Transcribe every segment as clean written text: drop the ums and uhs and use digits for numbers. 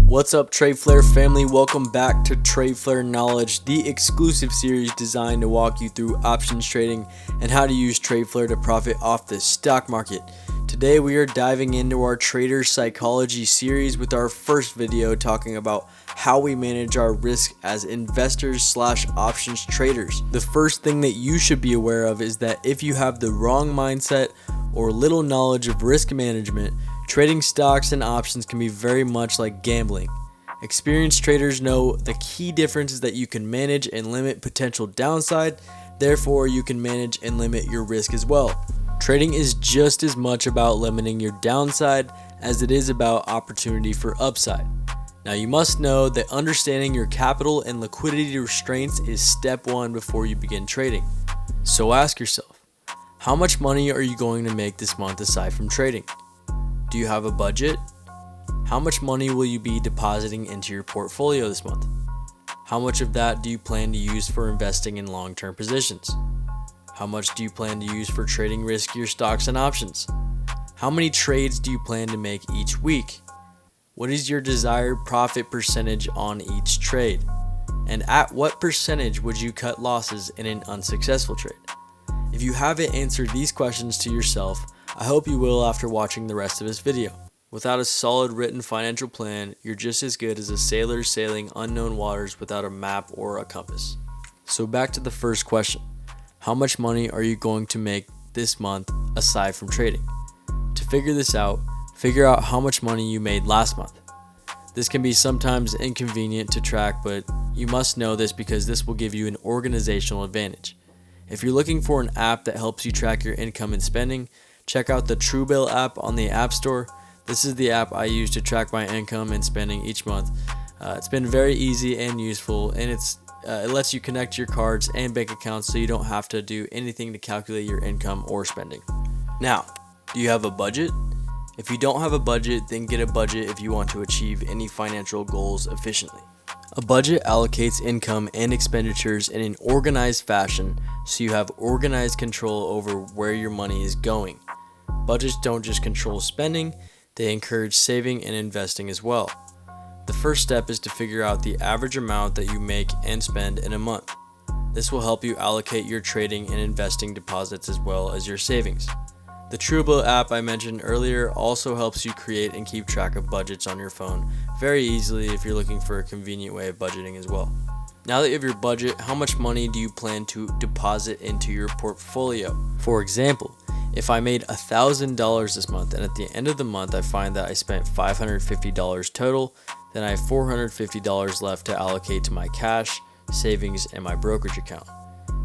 What's up, TradeFlare family? Welcome back to TradeFlare Knowledge, the exclusive series designed to walk you through options trading and how to use TradeFlare to profit off the stock market. Today we are diving into our trader psychology series with our first video talking about how we manage our risk as investors/options traders. The first thing that you should be aware of is that if you have the wrong mindset or little knowledge of risk management, trading stocks and options can be very much like gambling. Experienced traders know the key difference is that you can manage and limit potential downside, therefore you can manage and limit your risk as well. Trading is just as much about limiting your downside as it is about opportunity for upside. Now you must know that understanding your capital and liquidity restraints is step one before you begin trading. So ask yourself, how much money are you going to make this month aside from trading? Do you have a budget? How much money will you be depositing into your portfolio this month? How much of that do you plan to use for investing in long-term positions? How much do you plan to use for trading riskier stocks and options? How many trades do you plan to make each week? What is your desired profit percentage on each trade? And at what percentage would you cut losses in an unsuccessful trade? If you haven't answered these questions to yourself, I hope you will after watching the rest of this video. Without a solid written financial plan, you're just as good as a sailor sailing unknown waters without a map or a compass. So back to the first question. How much money are you going to make this month aside from trading? To figure this out, figure out how much money you made last month. This can be sometimes inconvenient to track, but you must know this because this will give you an organizational advantage. If you're looking for an app that helps you track your income and spending, check out the Truebill app on the App Store. This is the app I use to track my income and spending each month. It's been very easy and useful, and it lets you connect your cards and bank accounts so you don't have to do anything to calculate your income or spending. Now, do you have a budget? If you don't have a budget, then get a budget if you want to achieve any financial goals efficiently. A budget allocates income and expenditures in an organized fashion so you have organized control over where your money is going. Budgets don't just control spending, they encourage saving and investing as well. The first step is to figure out the average amount that you make and spend in a month. This will help you allocate your trading and investing deposits as well as your savings. The Truebill app I mentioned earlier also helps you create and keep track of budgets on your phone very easily if you're looking for a convenient way of budgeting as well. Now that you have your budget, how much money do you plan to deposit into your portfolio? For example, if I made $1,000 this month and at the end of the month I find that I spent $550 total, then I have $450 left to allocate to my cash, savings, and my brokerage account.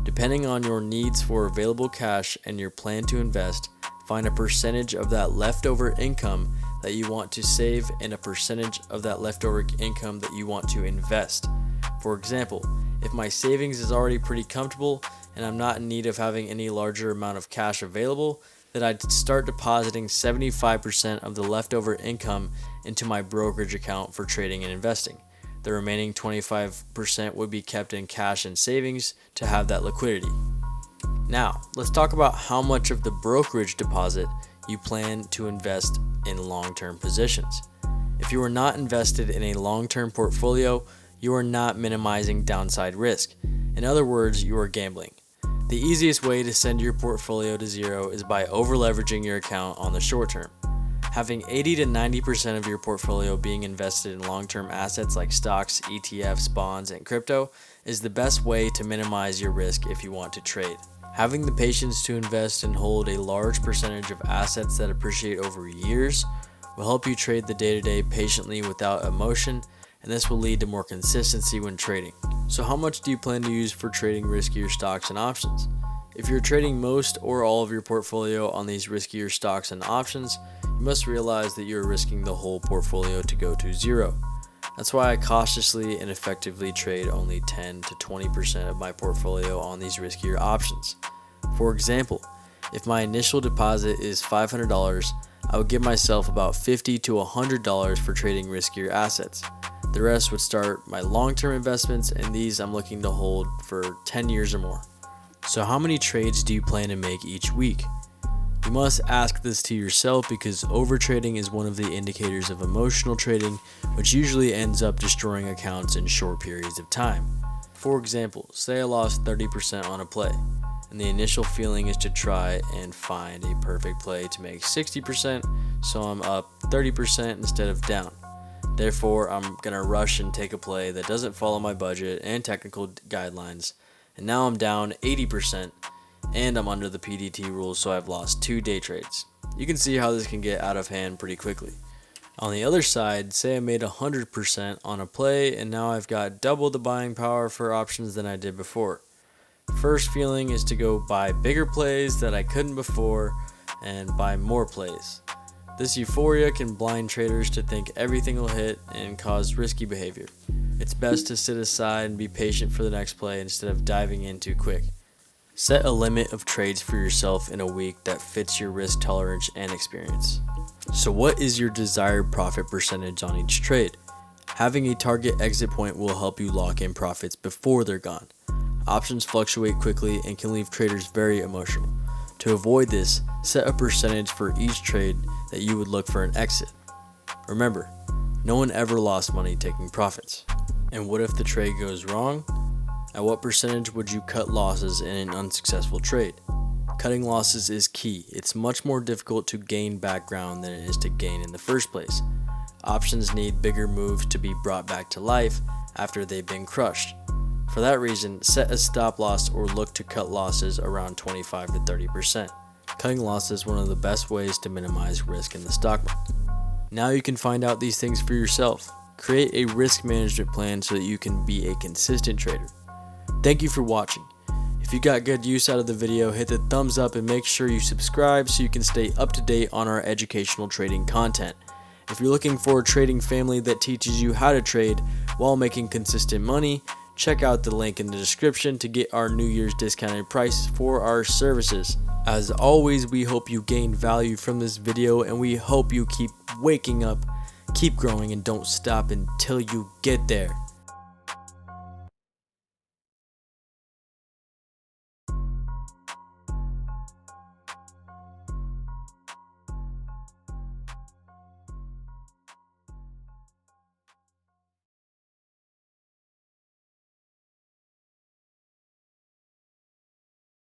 Depending on your needs for available cash and your plan to invest, find a percentage of that leftover income that you want to save and a percentage of that leftover income that you want to invest. For example, if my savings is already pretty comfortable and I'm not in need of having any larger amount of cash available, then I'd start depositing 75% of the leftover income into my brokerage account for trading and investing. The remaining 25% would be kept in cash and savings to have that liquidity. Now, let's talk about how much of the brokerage deposit you plan to invest in long-term positions. If you are not invested in a long-term portfolio, you are not minimizing downside risk. In other words, you are gambling. The easiest way to send your portfolio to zero is by over-leveraging your account on the short term. Having 80 to 90% of your portfolio being invested in long-term assets like stocks, ETFs, bonds, and crypto is the best way to minimize your risk if you want to trade. Having the patience to invest and hold a large percentage of assets that appreciate over years will help you trade the day-to-day patiently without emotion, and this will lead to more consistency when trading. So how much do you plan to use for trading riskier stocks and options? If you're trading most or all of your portfolio on these riskier stocks and options, you must realize that you're risking the whole portfolio to go to zero. That's why I cautiously and effectively trade only 10 to 20% of my portfolio on these riskier options. For example, if my initial deposit is $500, I would give myself about $50 to $100 for trading riskier assets. The rest would start my long-term investments, and these I'm looking to hold for 10 years or more. So how many trades do you plan to make each week? You must ask this to yourself because overtrading is one of the indicators of emotional trading, which usually ends up destroying accounts in short periods of time. For example, say I lost 30% on a play, and the initial feeling is to try and find a perfect play to make 60%, so I'm up 30% instead of down. Therefore, I'm going to rush and take a play that doesn't follow my budget and technical guidelines, and now I'm down 80%, and I'm under the PDT rules, so I've lost 2 day trades. You can see how this can get out of hand pretty quickly. On the other side, say I made 100% on a play, and now I've got double the buying power for options than I did before. First feeling is to go buy bigger plays that I couldn't before and buy more plays. This euphoria can blind traders to think everything will hit and cause risky behavior. It's best to sit aside and be patient for the next play instead of diving in too quick. Set a limit of trades for yourself in a week that fits your risk tolerance and experience. So what is your desired profit percentage on each trade? Having a target exit point will help you lock in profits before they're gone. Options fluctuate quickly and can leave traders very emotional. To avoid this, set a percentage for each trade that you would look for an exit. Remember, no one ever lost money taking profits. And what if the trade goes wrong? At what percentage would you cut losses in an unsuccessful trade? Cutting losses is key. It's much more difficult to gain background than it is to gain in the first place. Options need bigger moves to be brought back to life after they've been crushed. For that reason, set a stop loss or look to cut losses around 25 to 30%. Cutting losses is one of the best ways to minimize risk in the stock market. Now you can find out these things for yourself. Create a risk management plan so that you can be a consistent trader. Thank you for watching. If you got good use out of the video, hit the thumbs up and make sure you subscribe so you can stay up to date on our educational trading content. If you're looking for a trading family that teaches you how to trade while making consistent money, check out the link in the description to get our New Year's discounted price for our services. As always, we hope you gain value from this video, and we hope you keep waking up, keep growing, and don't stop until you get there.